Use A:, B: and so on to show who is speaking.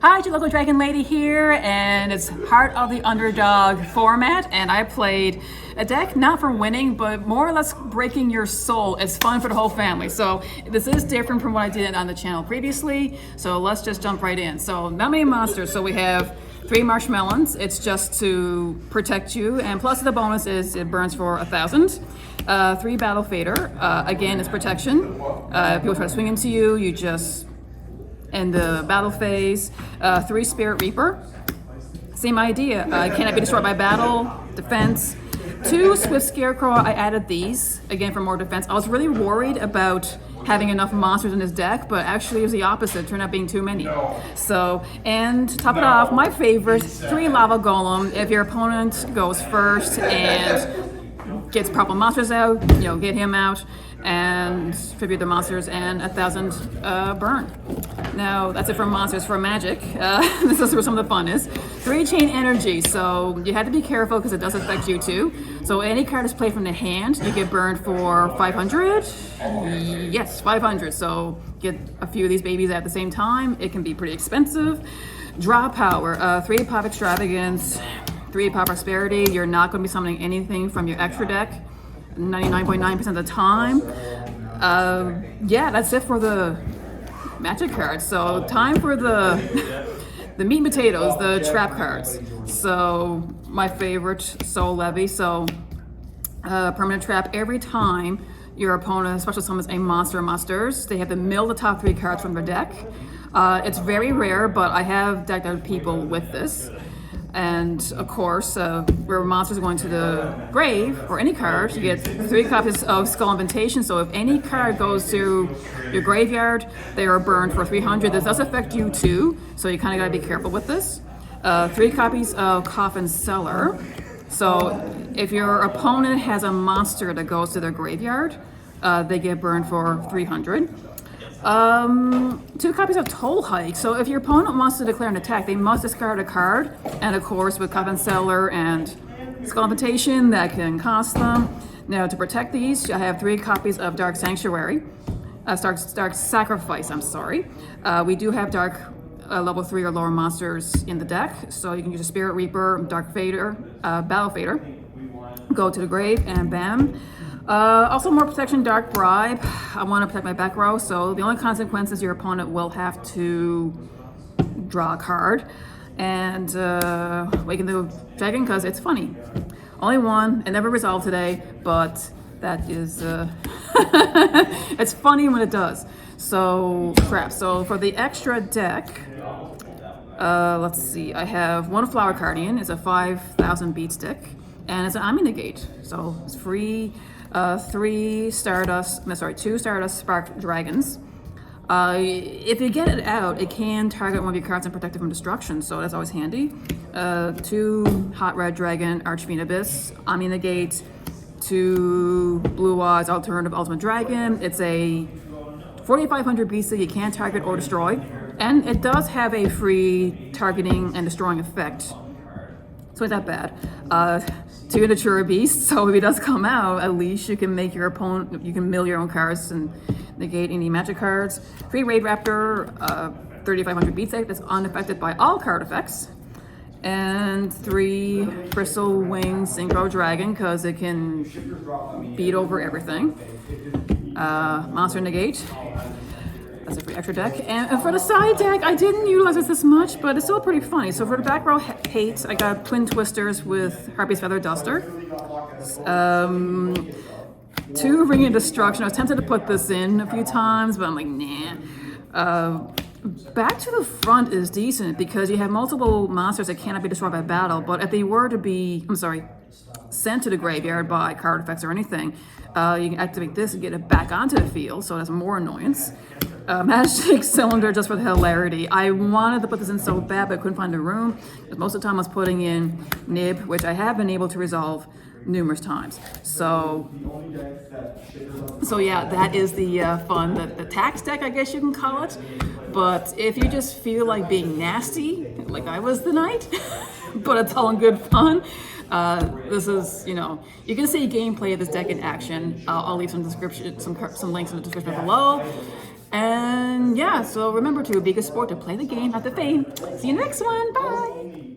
A: Hi, your local Dragon Lady here, and it's Heart of the Underdog format, and I played a deck not for winning, but more or less breaking your soul. It's fun for the whole family. So this is different from what I did on the channel previously, so let's just jump right in. So not many monsters, so we have 3 marshmallows. It's just to protect you, and plus the bonus is it burns for 1,000. 3 Battle Fader, again, it's protection. If people try to swing into you, you just end the battle phase. 3 Spirit Reaper, same idea. Cannot be destroyed by battle, defense. 2 Swift Scarecrow, I added these, again for more defense. I was really worried about having enough monsters in this deck, but actually it was the opposite, it turned out being too many. So, and to top it off, my favorite, 3 Lava Golem. If your opponent goes first and gets proper monsters out, get him out and tribute the monsters, and 1,000 burn. Now that's it for monsters. For magic, this is where some of the fun is. 3 Chain Energy, so you have to be careful because it does affect you too. So any card is played from the hand, you get burned for 500. Yes, 500. So get a few of these babies at the same time. It can be pretty expensive. Draw Power, 3 Pop Extravagance, 3 Pop Prosperity. You're not going to be summoning anything from your extra deck 99.9% of the time. Yeah, that's it for the magic cards. So time for the meat and potatoes, the trap cards. So my favorite, Soul Levy. So permanent trap. Every time your opponent special summons a monster or monsters, they have to mill the top 3 cards from their deck. It's very rare, but I have decked out people with this. And of course, where monsters are going to the grave, or any card, you get 3 copies of Skull Invitation. So if any card goes to your graveyard, they are burned for 300. This does affect you too, so you kind of got to be careful with this. 3 copies of Coffin Cellar. So if your opponent has a monster that goes to their graveyard, they get burned for 300. 2 copies of Toll Hike. So if your opponent wants to declare an attack, they must discard a card. And of course, with Coffin Cellar and Skull Invitation, that can cost them. Now, to protect these, I have 3 copies of Dark Sanctuary. Dark Sacrifice, I'm sorry. We do have Dark level 3 or lower monsters in the deck. So you can use a Spirit Reaper, Dark Fader, Battle Fader. Go to the grave, and bam. Also more protection, Dark Bribe. I want to protect my back row, so the only consequence is your opponent will have to draw a card and waken the dragon, because it's funny. Only one, it never resolved today, but that is, it's funny when it does. So, crap. So for the extra deck, let's see, I have 1 Flower Guardian. It's a 5,000 beat stick, and it's an Amitai, so it's free. 2 Stardust Spark Dragons. If you get it out, it can target one of your cards and protect it from destruction, so that's always handy. 2 Hot Red Dragon Archfiend Abyss, Amitai, 2 Blue Eyes Alternative Ultimate Dragon. It's a 4,500 BC, you can't target or destroy, and it does have a free targeting and destroying effect. So it's not bad. 2 Natura Beast, so if he does come out, at least you can make your opponent, you can mill your own cards and negate any magic cards. 3 Raid Raptor, 3,500 beat stick that's unaffected by all card effects. And 3 Crystal Wing Synchro Dragon, because it can beat over everything. Monster Negate. That's it for the extra deck. And for the side deck, I didn't utilize this much, but it's still pretty funny. So for the back row hate, I got Twin Twisters with Harpy's Feather Duster. 2 Ring of Destruction. I was tempted to put this in a few times, but I'm like, nah. Back to the Front is decent because you have multiple monsters that cannot be destroyed by battle, but if they were to be, sent to the graveyard by card effects or anything, you can activate this and get it back onto the field, so that's more annoyance. Magic Cylinder, just for the hilarity. I wanted to put this in so bad, but I couldn't find a room. Because most of the time I was putting in Nib, which I have been able to resolve numerous times. So yeah, that is the fun, the tax deck, I guess you can call it. But if you just feel like being nasty, like I was tonight, but it's all in good fun. This is, you can see gameplay of this deck in action. I'll leave some links in the description below. And yeah, so remember to be a good sport, to play the game, not the fame. See you next one. Bye.